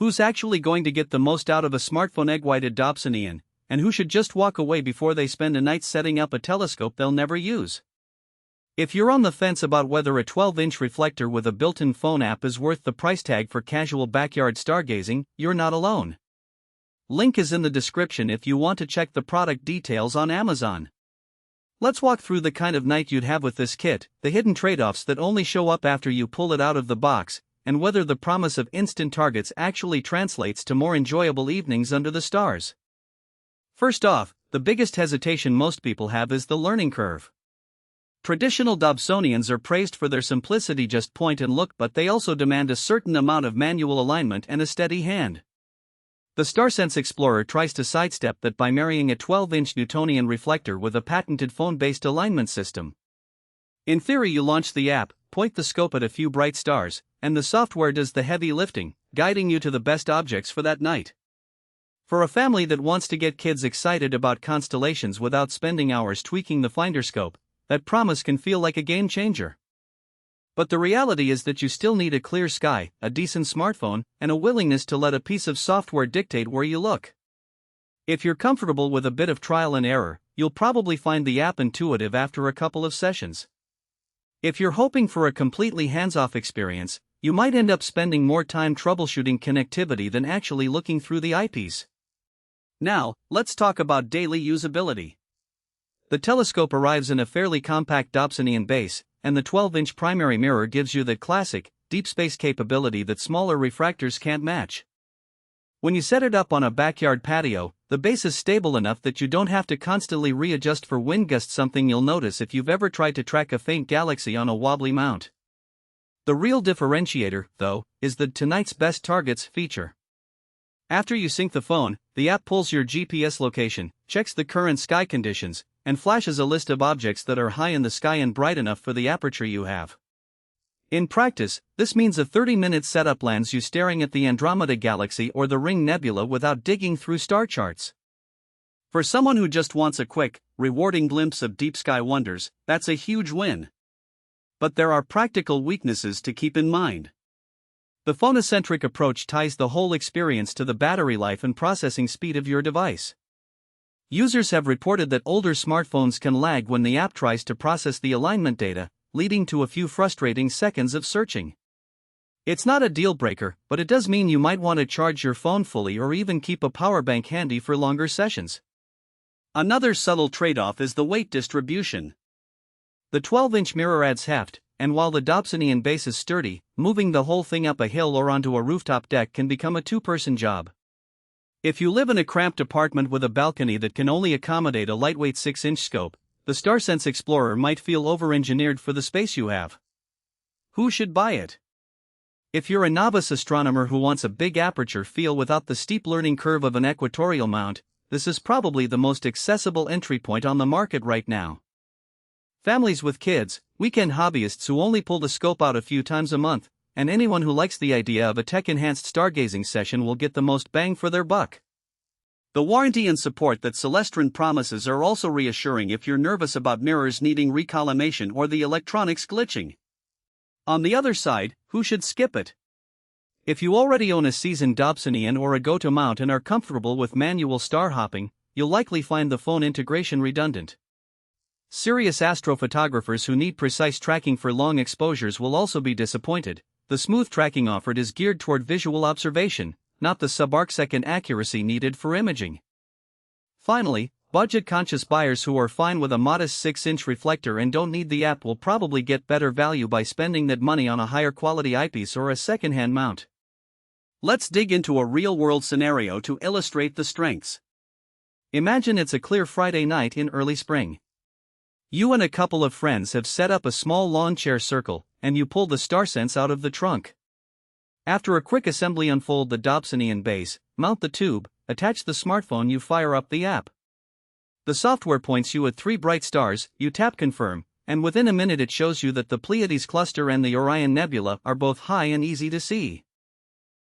Who's actually going to get the most out of a smartphone egg-whited Dobsonian, and who should just walk away before they spend a night setting up a telescope they'll never use? If you're on the fence about whether a 12-inch reflector with a built-in phone app is worth the price tag for casual backyard stargazing, you're not alone. Link is in the description if you want to check the product details on Amazon. Let's walk through the kind of night you'd have with this kit, the hidden trade-offs that only show up after you pull it out of the box, and whether the promise of instant targets actually translates to more enjoyable evenings under the stars. First off, the biggest hesitation most people have is the learning curve. Traditional Dobsonians are praised for their simplicity, just point and look, but they also demand a certain amount of manual alignment and a steady hand. The StarSense Explorer tries to sidestep that by marrying a 12-inch Newtonian reflector with a patented phone-based alignment system. In theory, you launch the app, point the scope at a few bright stars, and the software does the heavy lifting, guiding you to the best objects for that night. For a family that wants to get kids excited about constellations without spending hours tweaking the finder scope, that promise can feel like a game changer. But the reality is that you still need a clear sky, a decent smartphone, and a willingness to let a piece of software dictate where you look. If you're comfortable with a bit of trial and error, you'll probably find the app intuitive after a couple of sessions. If you're hoping for a completely hands-off experience, you might end up spending more time troubleshooting connectivity than actually looking through the eyepiece. Now, let's talk about daily usability. The telescope arrives in a fairly compact Dobsonian base, and the 12-inch primary mirror gives you that classic, deep space capability that smaller refractors can't match. When you set it up on a backyard patio, the base is stable enough that you don't have to constantly readjust for wind gusts, something you'll notice if you've ever tried to track a faint galaxy on a wobbly mount. The real differentiator, though, is the Tonight's Best Targets feature. After you sync the phone, the app pulls your GPS location, checks the current sky conditions, and flashes a list of objects that are high in the sky and bright enough for the aperture you have. In practice, this means a 30-minute setup lands you staring at the Andromeda Galaxy or the Ring Nebula without digging through star charts. For someone who just wants a quick, rewarding glimpse of deep sky wonders, that's a huge win. But there are practical weaknesses to keep in mind. The phone-centric approach ties the whole experience to the battery life and processing speed of your device. Users have reported that older smartphones can lag when the app tries to process the alignment data, leading to a few frustrating seconds of searching. It's not a deal breaker, but it does mean you might want to charge your phone fully or even keep a power bank handy for longer sessions. Another subtle trade-off is the weight distribution. The 12-inch mirror adds heft, and while the Dobsonian base is sturdy, moving the whole thing up a hill or onto a rooftop deck can become a two-person job. If you live in a cramped apartment with a balcony that can only accommodate a lightweight 6-inch scope, the StarSense Explorer might feel over-engineered for the space you have. Who should buy it? If you're a novice astronomer who wants a big aperture feel without the steep learning curve of an equatorial mount, this is probably the most accessible entry point on the market right now. Families with kids, weekend hobbyists who only pull the scope out a few times a month, and anyone who likes the idea of a tech-enhanced stargazing session will get the most bang for their buck. The warranty and support that Celestron promises are also reassuring if you're nervous about mirrors needing recollimation or the electronics glitching. On the other side, who should skip it? If you already own a seasoned Dobsonian or a go-to mount and are comfortable with manual star hopping, you'll likely find the phone integration redundant. Serious astrophotographers who need precise tracking for long exposures will also be disappointed. The smooth tracking offered is geared toward visual observation, not the sub-arcsecond accuracy needed for imaging. Finally, budget-conscious buyers who are fine with a modest 6-inch reflector and don't need the app will probably get better value by spending that money on a higher quality eyepiece or a second-hand mount. Let's dig into a real-world scenario to illustrate the strengths. Imagine it's a clear Friday night in early spring. You and a couple of friends have set up a small lawn chair circle, and you pull the StarSense out of the trunk. After a quick assembly, unfold the Dobsonian base, mount the tube, attach the smartphone, you fire up the app. The software points you at 3 bright stars, you tap confirm, and within a minute it shows you that the Pleiades cluster and the Orion Nebula are both high and easy to see.